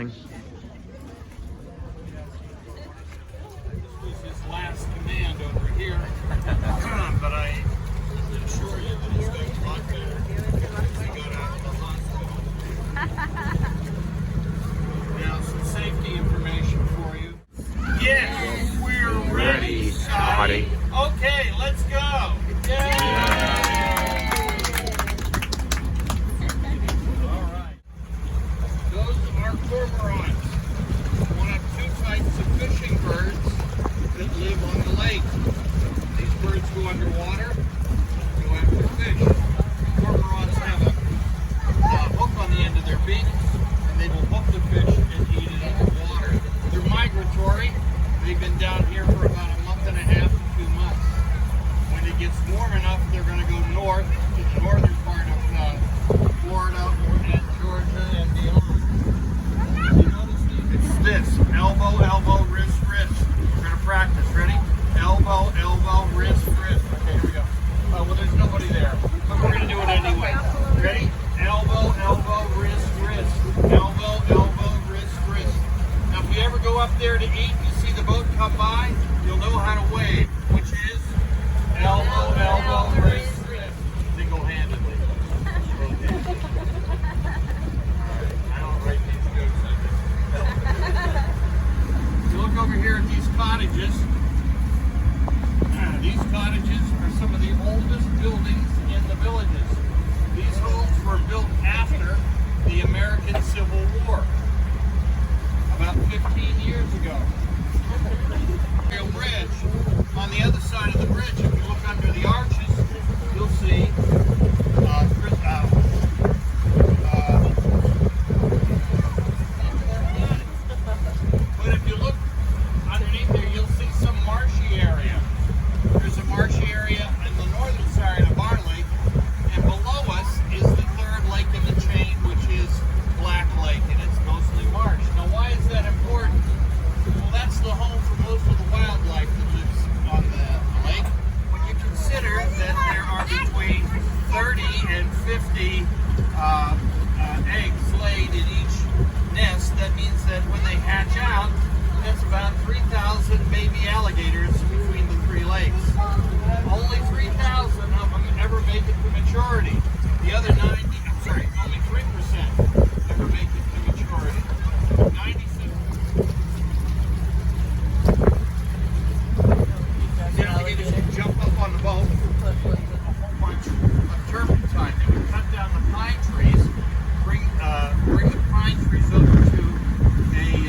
something. This was his last command over here, but I assure you that he's doing a lot better. He got out of the hospital. Now, some safety information for you. Yes, we're ready, Scotty. Okay, let's go. Yay! Cormorants, one of two types of fishing birds that live on the lake. These birds go underwater, go after fish. Cormorants have a hook on the end of their beak, and they will hook the fish and eat it underwater. They're migratory. They've been down here for about a month and a half to 2 months. When it gets warm enough, they're going to go north to the northern part of Florida and Georgia and beyond. This elbow, elbow, wrist, wrist. We're going to practice. Ready? Elbow, elbow, wrist, wrist. Okay, here we go. Well, there's nobody there, but we're going to do it anyway. Ready? Elbow, elbow, wrist, wrist. Elbow, elbow, wrist, wrist. Now, if you ever go up there to eat and you see the boat come by, you'll know how to wave, which is elbow, elbow, wrist, wrist. Single-handedly. Over here at these cottages. These cottages are some of the oldest buildings in the villages. These homes were built after the American Civil War, about 15 years ago. Rail bridge. On the other side of the bridge, if you look under the arches, you'll see but if you look underneath there, you'll see some marshy area. There's a marshy area in the northern side of our lake, and below us is the third lake in the chain, which is Black Lake, and it's mostly marsh. Now, why is that important? Well, that's the home for most of the wildlife that lives on the lake. When you consider that there are between 30 and 50 eggs laid in each nest, that means that when they hatch out, that's about 3,000 baby alligators between the three lakes. Only 3,000 of them ever make it to maturity. The other only 3% ever make it to maturity. 96. The alligators can jump up on the boat with a whole bunch of turpentine. They would cut down the pine trees, bring the pine trees over to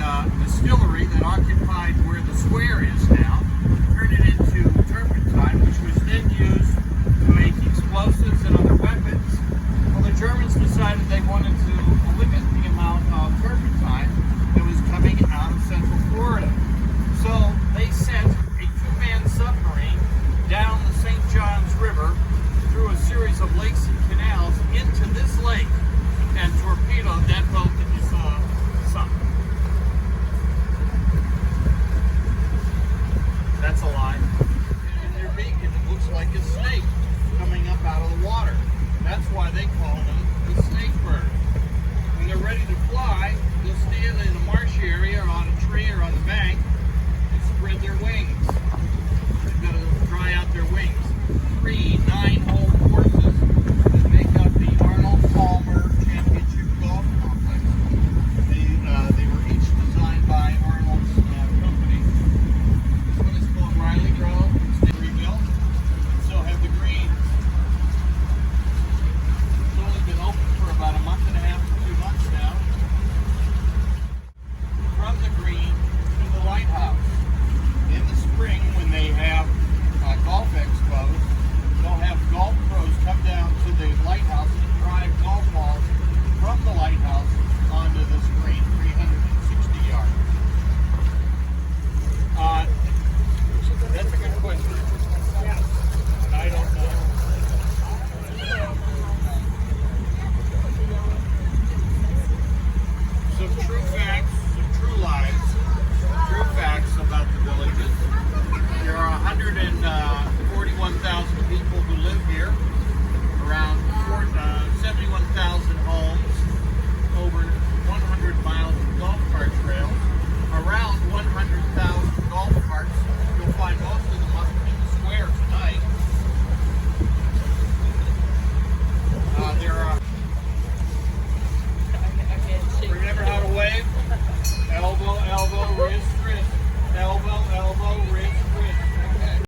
a distillery that occupied where the square is.